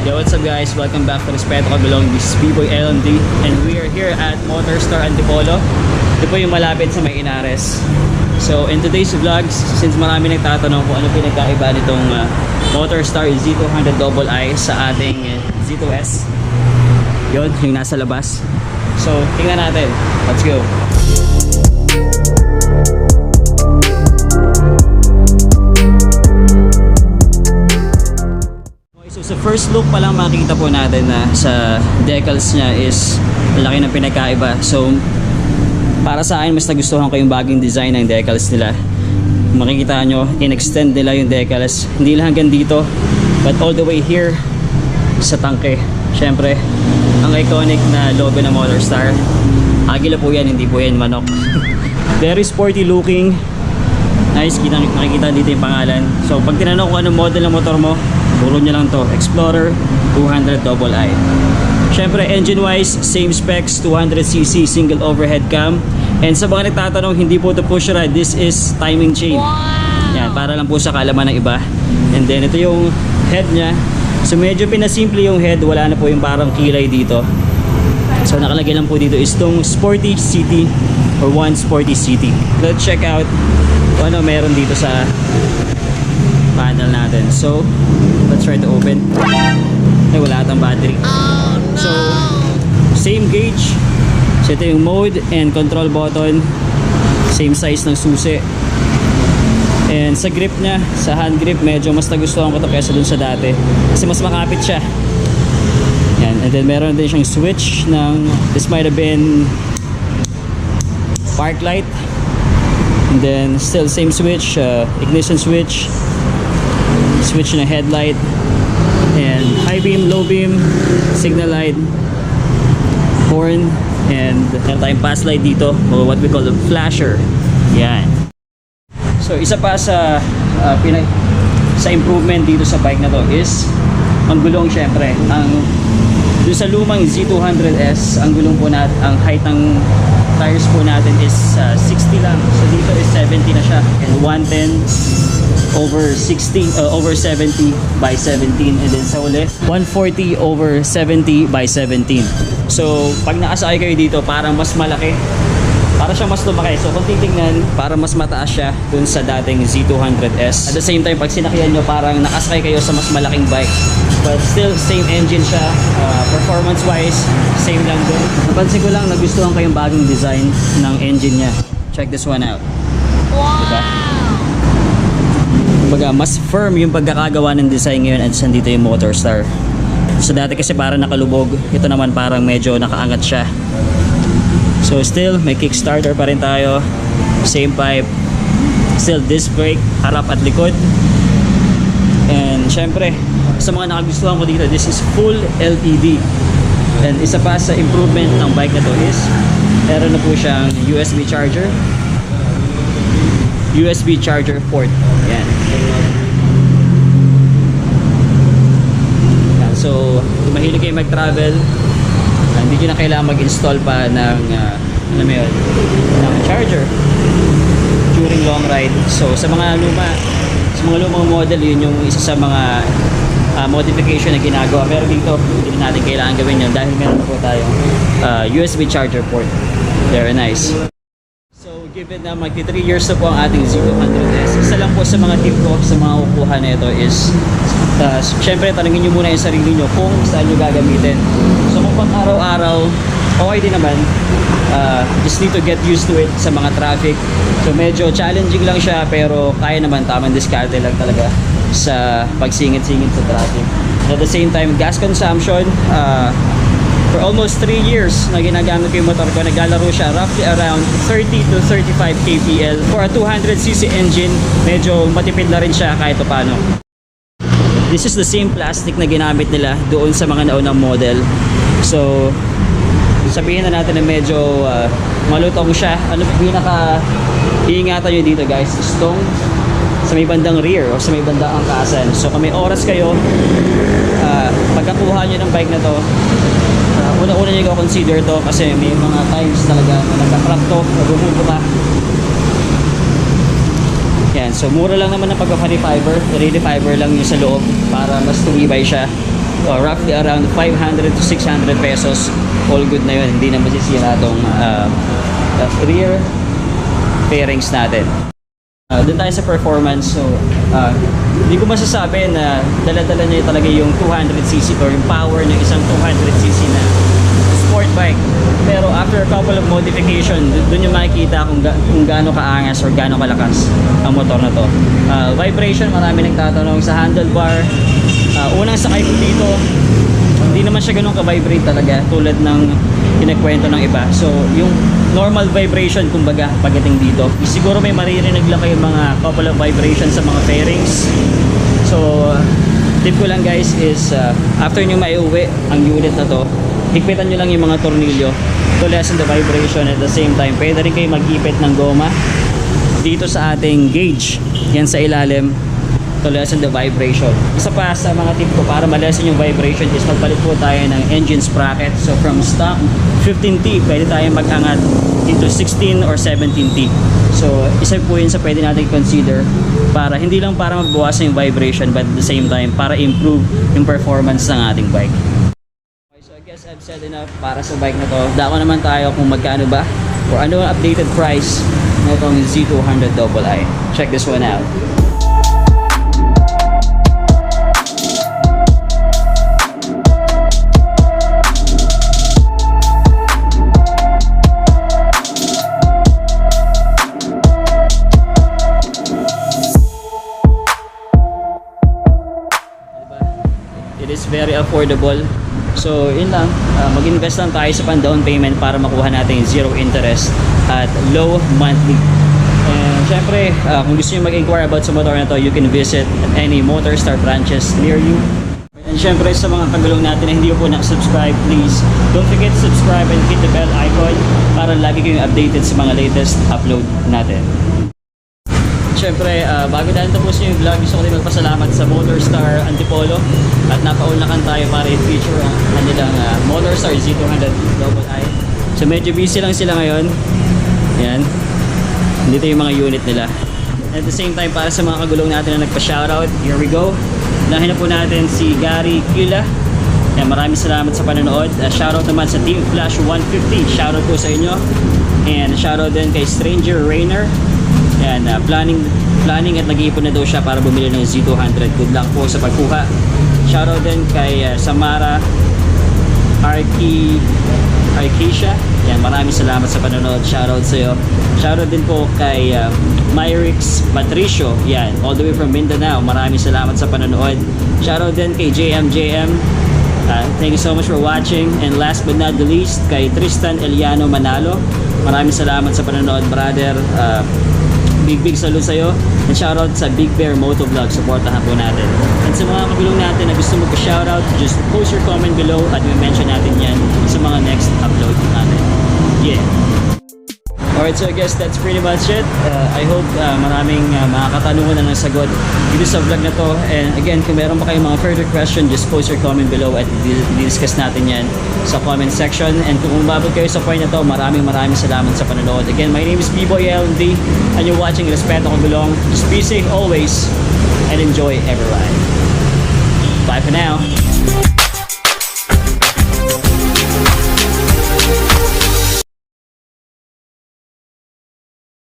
Yo, what's up guys? Welcome back to Respeto, Kagulong. This is B-Boy LMD and we are here at Motorstar Antipolo. Ito po yung malapit sa May Inares. So in today's vlogs, since marami nagtatanong kung ano pinagkaiba nitong Motorstar Z200ii sa ating Z2S, yun, yung nasa labas. So tingnan natin. Let's go! So sa first look pa lang makikita po natin na sa decals niya is laki ng pinagkaiba. So para sa akin, mas nagustuhan ko yung bagong design ng decals nila. Makikita nyo, in-extend nila yung decals. Hindi lang hanggang dito, but all the way here sa tangke. Syempre, ang iconic na logo ng Motorstar. Agila po yan, hindi po yan manok. Very sporty looking. Nice, makikita dito yung pangalan. So pag tinanong kung anong model ng motor mo, puro nyo lang to, Xplorer Z200ii. Syempre, engine wise, same specs, 200cc single overhead cam. And sa mga nagtatanong, hindi po ito push rod, this is timing chain. Yan, para lang po sa kaalaman ng iba. And then ito yung head nya. So medyo pinasimple yung head, wala na po yung parang kilay dito. So nakalagay lang po dito is tong Sporty City or One Sporty City. Let's check out kung ano meron dito sa panel natin. So let's try to open. Ay, wala atang battery. Oh, no. So same gauge. So ito yung mode and control button. Same size ng susi. And sa grip nya, sa hand grip, medyo mas nagustuhan ko ito kaysa dun sa dati kasi mas makapit siya. Yan. And then meron din siyang switch ng, this might have been park light. And then still same switch, ignition switch, switch na headlight, and high beam, low beam, signal light, horn, and meron tayong pass light dito, or what we call a flasher. Yan. So isa pa sa sa improvement dito sa bike na to is ang gulong. Syempre, ang doon sa lumang Z200S, ang gulong po natin, ang height ng tires po natin is 60 lang. So dito is 70 na siya, and 110 over 60 over 70 by 17, and then sa uli 140 over 70 by 17. So pag nakasakay kayo dito, parang mas malaki, para siya mas lumaki. So kung titingnan, parang mas mataas siya dun sa dating Z200S. At the same time, pag sinakyan nyo, parang nakasakay kayo sa mas malaking bike, but still same engine siya. Performance wise, same lang dun. Napansin ko lang, nagustuhan ko yung bagong design ng engine nya. Check this one out. Wow! Diba? Kumbaga, mas firm yung pagkakagawa ng design ngayon at sandito yung Motorstar. So dati kasi parang nakalubog, ito naman parang medyo nakaangat siya. So still may kickstarter pa rin tayo, same pipe, still disc brake, harap at likod. And syempre, sa mga nakagustuhan ko dito, this is full LED. And isa pa sa improvement ng bike na to is meron na po siyang USB charger, USB charger port. Yan. Yan. So kung mahilig kayo mag-travel, hindi nyo na kailangan mag-install pa ng alam mo yun, ng charger during long ride. So sa mga lumang model, yun yung isa sa mga modification na ginagawa. Pero dito, hindi natin kailangan gawin yun dahil meron po tayong USB charger port. Very nice. So given na magti 3 years na po ang ating Z200S, isa lang po sa mga tip ko sa mga kukuha na ito is syempre tanungin nyo muna yung sarili nyo kung saan nyo gagamitin. So kung pang araw-araw, okay din naman. Just need to get used to it sa mga traffic. So medyo challenging lang siya, pero kaya naman, tamang diskarte lang talaga sa pagsingit-singit sa traffic. At the same time, gas consumption, for almost 3 years na ginagamit ko yung motor ko, naglalaro siya roughly around 30 to 35 kpl. For a 200cc engine, medyo matipid na rin siya kahit paano. This is the same plastic na ginamit nila doon sa mga naunang model. So sabihin na natin na medyo malutong siya. Ano pinaka-iingatan nyo dito guys is itong sa may bandang rear o sa may bandang angkasan. So kung may oras kayo, pagkakuha nyo ng bike na to, una-una nyo i-consider to kasi may mga times talaga na nagka-crack to, nagumupo ka. Yan, so mura lang naman ang pagka-funny fiber. Really fiber lang yung sa loob para mas tumibay siya. roughly around 500 to 600 pesos. All good na yun, hindi na masisira itong rear fairings natin. Doon tayo sa performance. So hindi ko masasabi na dala-dala niya talaga yung 200cc or yung power ng isang 200cc na sport bike. Pero after a couple of modification, doon yung makikita kung gaano kaangas or gaano kalakas ang motor na to. Vibration, marami nagtatanong sa handlebar. Unang sakay ko dito, hindi naman siya ganun ka-vibrate talaga tulad ng kinakwento ng iba. So yung normal vibration kumbaga pagdating dito, siguro may maririnig lang kayo mga couple of vibrations sa mga fairings. So tip ko lang guys is after nyo maiuwi ang unit na to, higpitan nyo lang yung mga tornilyo to lessen the vibration. At the same time, pwede rin kayo mag-ipit ng goma dito sa ating gauge, yan sa ilalim, to lessen the vibration. Isa pa sa mga tip ko para ma-lessen yung vibration is magpalit po tayo ng engine sprocket. So from stock 15T, pwede tayo mag-angat into 16 or 17T. So isa po yun sa pwede natin consider para hindi lang para mabawasan yung vibration, but at the same time para improve yung performance ng ating bike. I guess I've said enough para sa bike na to. Dako naman tayo kung magkano ba or ano ang updated price na itong Z200ii. Check this one out. It is very affordable. So yun lang, mag-invest lang tayo sa pan-down payment para makuha natin yung zero interest at low monthly. And syempre, kung gusto nyo mag-inquire about sa motor na to, you can visit any Motorstar branches near you. And syempre sa mga kagulong natin na hindi po na-subscribe, please don't forget to subscribe and hit the bell icon para lagi kayong updated sa mga latest upload natin. Syempre, bago natin tapusin yung vlog, gusto ko din magpasalamat sa Motorstar Antipolo at napaulakan tayo para i-feature ang kanilang Motorstar Z200ii. So medyo busy lang sila ngayon. Yan. Dito yung mga unit nila. At the same time, para sa mga kagulong natin na nagpa-shoutout, here we go. Unahin na po natin si Gary Kila. Yan, maraming salamat sa panonood. Shoutout naman sa Team Flash 150. Shoutout po sa inyo. And shoutout din kay Stranger Rainer. Yan, planning at nag-iipon na daw siya para bumili ng Z200. Good luck po sa pagkuha. Shoutout din kay Samara Arkisha. Yan, maraming salamat sa panonood. Shoutout sa iyo. Shoutout din po kay Myrix Patricio. Yan, all the way from Mindanao. Maraming salamat sa panonood. Shoutout din kay JM. Thank you so much for watching. And last but not the least, kay Tristan Eliano Manalo. Maraming salamat sa panonood, brother. Big salute sa'yo. And shoutout sa Big Bear Motovlog. Supportahan po natin. And sa mga kagulong natin na gusto magpa-shoutout, just post your comment below at may mention natin yan sa mga next upload natin. Yeah. Alright, so I guess that's pretty much it. I hope maraming mga katanungan na nasagot dito sa vlog na to. And again, kung meron pa kayong mga further question, just post your comment below at i-discuss natin yan sa comment section. And kung umabot kayo sa point na to, maraming salamat sa panonood. Again, my name is B-Boy LD and you're watching Respeto, Kagulong. Just be safe always and enjoy every ride. Bye for now.